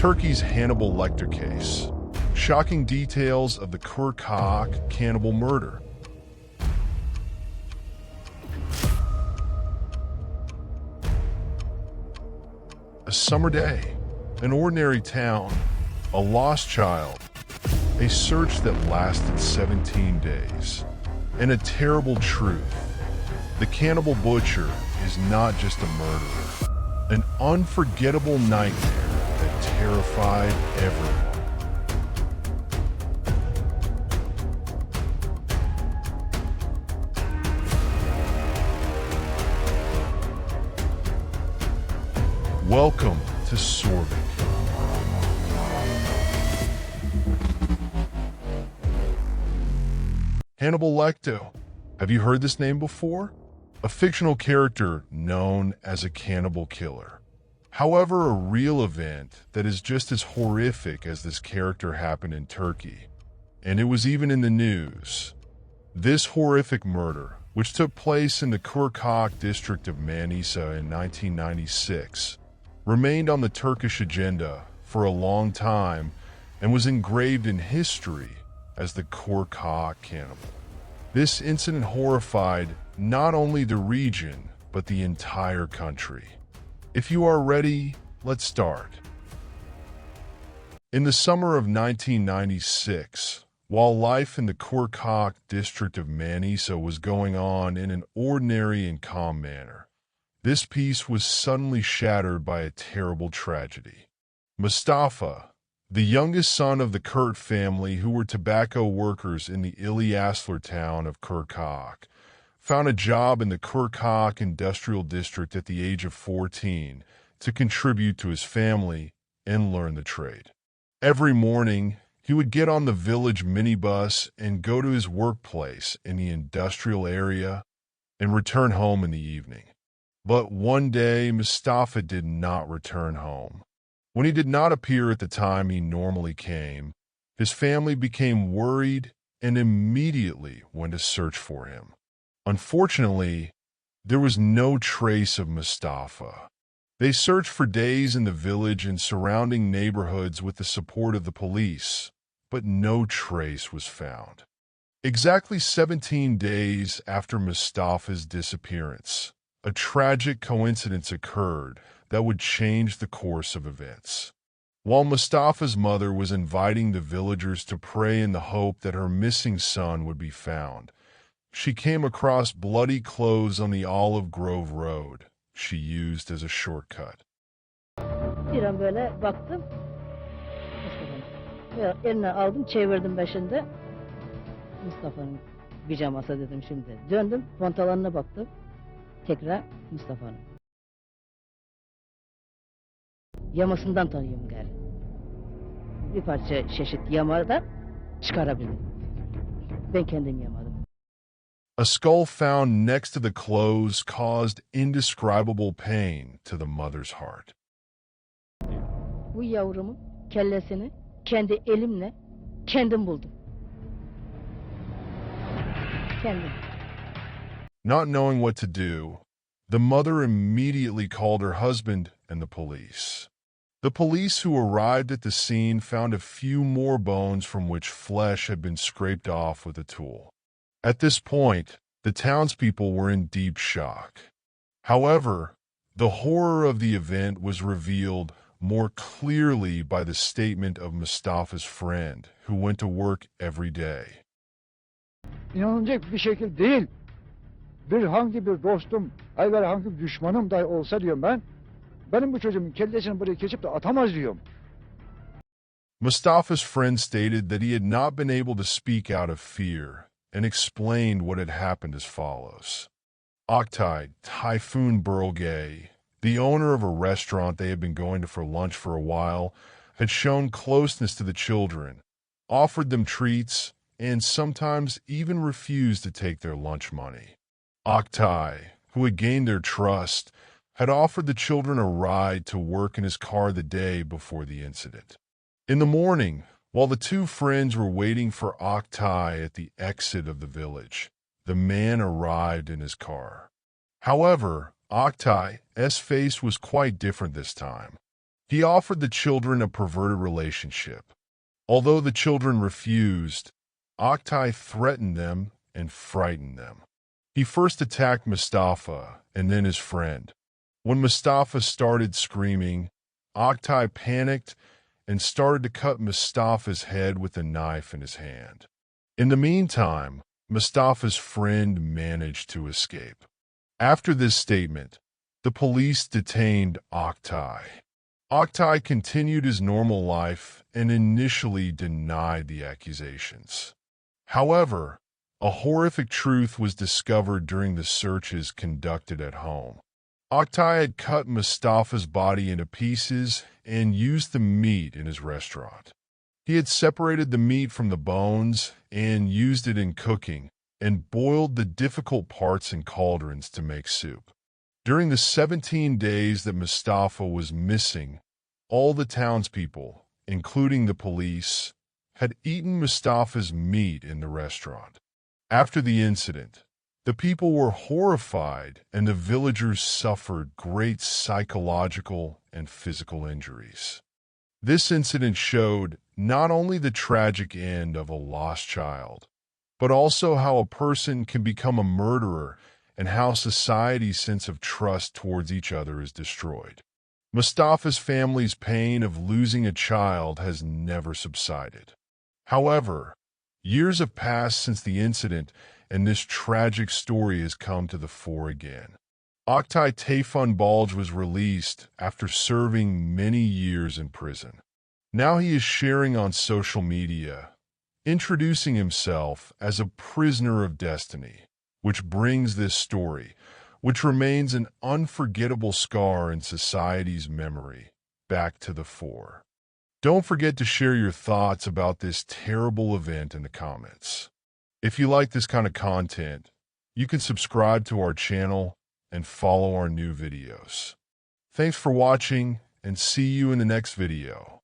Turkey's Hannibal Lecter case. Shocking details of the Kırkağaç Cannibal murder. A summer day, an ordinary town, a lost child, a search that lasted 17 days, and a terrible truth. The cannibal butcher is not just a murderer, an unforgettable nightmare that terrified everyone. Welcome to Sorbik. Hannibal Lecter. Have you heard this name before? A fictional character known as a cannibal killer. However, a real event that is just as horrific as this character happened in Turkey, and it was even in the news. This horrific murder, which took place in the Kırkağaç district of Manisa in 1996, remained on the Turkish agenda for a long time and was engraved in history as the Kırkağaç Cannibal. This incident horrified not only the region, but the entire country. If you are ready, let's start. In the summer of 1996, while life in the Kırkağaç district of Manisa was going on in an ordinary and calm manner, this peace was suddenly shattered by a terrible tragedy. Mustafa, the youngest son of the Kurt family who were tobacco workers in the İlyaslar town of Kırkağaç, found a job in the Kırkağaç industrial district at the age of 14 to contribute to his family and learn the trade. Every morning, he would get on the village minibus and go to his workplace in the industrial area and return home in the evening. But one day, Mustafa did not return home. When he did not appear at the time he normally came, his family became worried and immediately went to search for him. Unfortunately, there was no trace of Mustafa. They searched for days in the village and surrounding neighborhoods with the support of the police, but no trace was found. Exactly 17 days after Mustafa's disappearance, a tragic coincidence occurred that would change the course of events. While Mustafa's mother was inviting the villagers to pray in the hope that her missing son would be found, she came across bloody clothes on the Olive Grove Road she used as a shortcut. Bir an böyle baktım, Mustafa'nın. Eline aldım, çevirdim başında. Mustafa'nın pijaması dedim şimdi. Döndüm, pantolonuna baktım. Tekrar Mustafa'nın. Yamasından tanıyorum gari. Bir parça çeşit yamadan çıkarabildim. Ben kendim yamadım. A skull found next to the clothes caused indescribable pain to the mother's heart. Bu yavrumun kellesini kendi elimle kendim buldum. Kendim. Not knowing what to do, the mother immediately called her husband and the police. The police who arrived at the scene found a few more bones from which flesh had been scraped off with a tool. At this point, the townspeople were in deep shock. However, the horror of the event was revealed more clearly by the statement of Mustafa's friend, who went to work every day. İnanılacak bir şekil değil. Hangi bir dostum, hayır hangi bir düşmanım dahi olsa diyorum benim bu çocuğumun kellesini buraya geçip de atamaz diyorum. Mustafa's friend stated that he had not been able to speak out of fear and explained what had happened as follows. Oktay Typhoon Burlgay, the owner of a restaurant they had been going to for lunch for a while, had shown closeness to the children, offered them treats, and sometimes even refused to take their lunch money. Oktay, who had gained their trust, had offered the children a ride to work in his car the day before the incident. In the morning, while the two friends were waiting for Oktay at the exit of the village, the man arrived in his car. However, Oktay's face was quite different this time. He offered the children a perverted relationship. Although the children refused, Oktay threatened them and frightened them. He first attacked Mustafa and then his friend. When Mustafa started screaming, Oktay panicked and started to cut Mustafa's head with a knife in his hand. In the meantime, Mustafa's friend managed to escape. After this statement, the police detained Oktay. Oktay continued his normal life and initially denied the accusations. However, a horrific truth was discovered during the searches conducted at home. Oktay had cut Mustafa's body into pieces and used the meat in his restaurant. He had separated the meat from the bones and used it in cooking and boiled the difficult parts in cauldrons to make soup. During the 17 days that Mustafa was missing, all the townspeople, including the police, had eaten Mustafa's meat in the restaurant. After the incident, the people were horrified and the villagers suffered great psychological and physical injuries. This incident showed not only the tragic end of a lost child, but also how a person can become a murderer and how society's sense of trust towards each other is destroyed. Mustafa's family's pain of losing a child has never subsided. However, years have passed since the incident and this tragic story has come to the fore again. Oktay Tayfun Balj was released after serving many years in prison. Now he is sharing on social media, introducing himself as a prisoner of destiny, which brings this story, which remains an unforgettable scar in society's memory, back to the fore. Don't forget to share your thoughts about this terrible event in the comments. If you like this kind of content, you can subscribe to our channel and follow our new videos. Thanks for watching and see you in the next video.